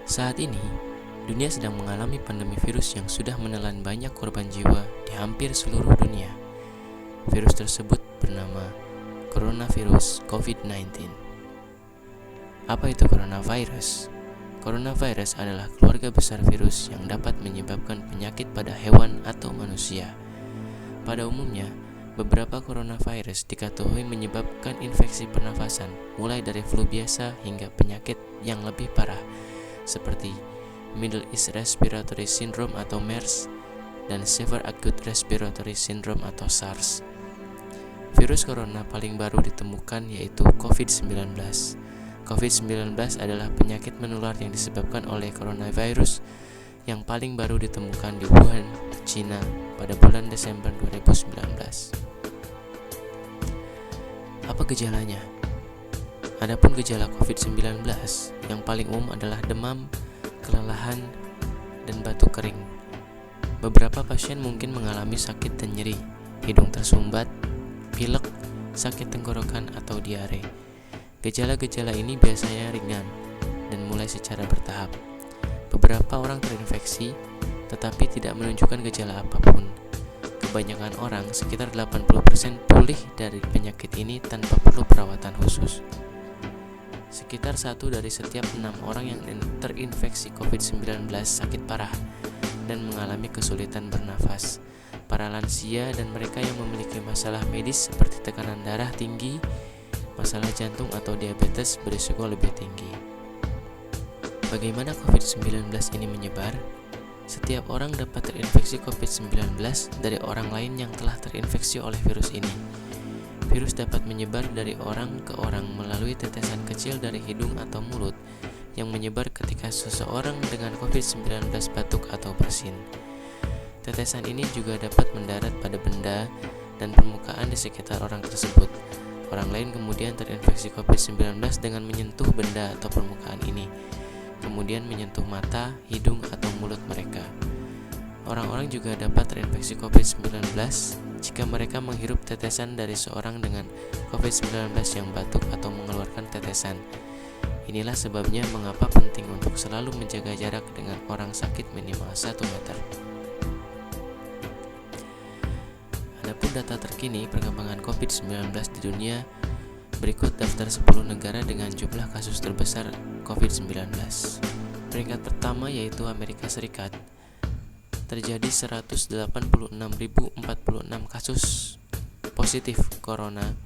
Saat ini, dunia sedang mengalami pandemi virus yang sudah menelan banyak korban jiwa di hampir seluruh dunia. Virus tersebut bernama coronavirus COVID-19. Apa itu coronavirus? Coronavirus adalah keluarga besar virus yang dapat menyebabkan penyakit pada hewan atau manusia. Pada umumnya, beberapa coronavirus diketahui menyebabkan infeksi pernafasan, mulai dari flu biasa hingga penyakit yang lebih parah, seperti Middle East Respiratory Syndrome atau MERS dan Severe Acute Respiratory Syndrome atau SARS. Virus corona paling baru ditemukan yaitu COVID-19. COVID-19 adalah penyakit menular yang disebabkan oleh coronavirus yang paling baru ditemukan di Wuhan, China pada bulan Desember 2019. Apa gejalanya? Adapun gejala COVID-19 yang paling umum adalah demam, kelelahan, dan batuk kering. Beberapa pasien mungkin mengalami sakit dan nyeri, hidung tersumbat, pilek, sakit tenggorokan, atau diare. Gejala-gejala ini biasanya ringan dan mulai secara bertahap. Beberapa orang terinfeksi tetapi tidak menunjukkan gejala apapun. Kebanyakan orang, sekitar 80%, pulih dari penyakit ini tanpa perlu perawatan khusus. Sekitar 1 dari setiap 6 orang yang terinfeksi COVID-19 sakit parah dan mengalami kesulitan bernafas. Para lansia dan mereka yang memiliki masalah medis seperti tekanan darah tinggi, masalah jantung atau diabetes berisiko lebih tinggi. Bagaimana COVID-19 ini menyebar? Setiap orang dapat terinfeksi COVID-19 dari orang lain yang telah terinfeksi oleh virus ini. Virus dapat menyebar dari orang ke orang melalui tetesan kecil dari hidung atau mulut yang menyebar ketika seseorang dengan COVID-19 batuk atau bersin. Tetesan ini juga dapat mendarat pada benda dan permukaan di sekitar orang tersebut. Orang lain kemudian terinfeksi COVID-19 dengan menyentuh benda atau permukaan ini, kemudian menyentuh mata, hidung, atau mulut mereka. Orang-orang juga dapat terinfeksi COVID-19 jika mereka menghirup tetesan dari seorang dengan COVID-19 yang batuk atau mengeluarkan tetesan. Inilah sebabnya mengapa penting untuk selalu menjaga jarak dengan orang sakit minimal 1 meter. Adapun data terkini perkembangan COVID-19 di dunia, berikut daftar 10 negara dengan jumlah kasus terbesar COVID-19. Peringkat pertama yaitu Amerika Serikat. Terjadi 186.046 kasus positif corona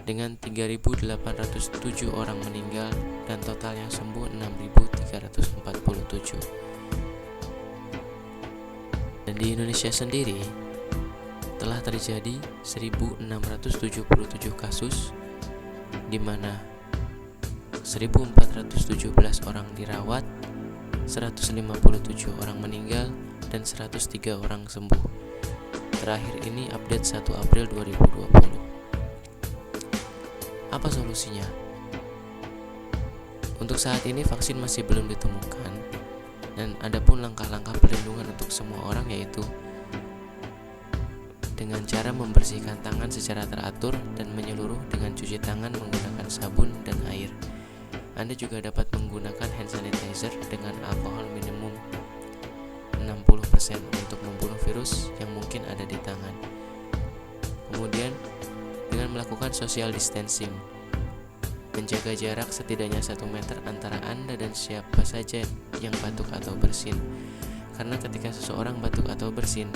dengan 3.807 orang meninggal dan total yang sembuh 6.347. Dan di Indonesia sendiri telah terjadi 1.677 kasus, di mana 1.417 orang dirawat, 157 orang meninggal, dan 103 orang sembuh. Terakhir ini update 1 April 2020. Apa solusinya? Untuk saat ini vaksin masih belum ditemukan, dan adapun langkah-langkah perlindungan untuk semua orang yaitu dengan cara membersihkan tangan secara teratur dan menyeluruh dengan cuci tangan menggunakan sabun dan air. Anda juga dapat menggunakan hand sanitizer dengan alkohol minimum 60% untuk membunuh virus yang mungkin ada di tangan. Kemudian, dengan melakukan social distancing, menjaga jarak setidaknya 1 meter antara Anda dan siapa saja yang batuk atau bersin. Karena ketika seseorang batuk atau bersin,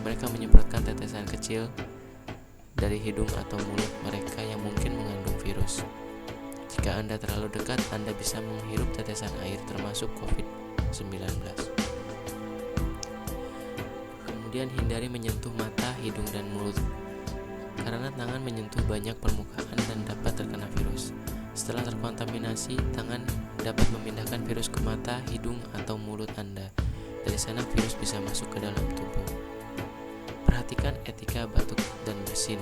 mereka menyemprotkan tetesan kecil dari hidung atau mulut mereka yang mungkin mengandung virus. Jika Anda terlalu dekat, Anda bisa menghirup tetesan air termasuk COVID-19. Kemudian hindari menyentuh mata, hidung, dan mulut, karena tangan menyentuh banyak permukaan dan dapat terkena virus. Setelah terkontaminasi, tangan dapat memindahkan virus ke mata, hidung, atau mulut Anda. Dari sana virus bisa masuk ke dalam tubuh. Perhatikan etika batuk dan bersin.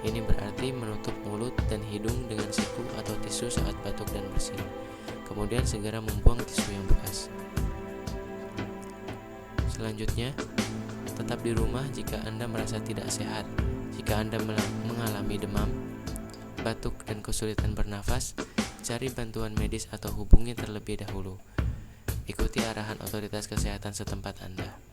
Ini berarti menutup mulut dan hidung dengan siku atau tisu saat batuk dan bersin. Kemudian segera membuang tisu yang bekas. Selanjutnya, tetap di rumah jika Anda merasa tidak sehat. Jika Anda mengalami demam, batuk, dan kesulitan bernafas, cari bantuan medis atau hubungi terlebih dahulu. Ikuti arahan otoritas kesehatan setempat Anda.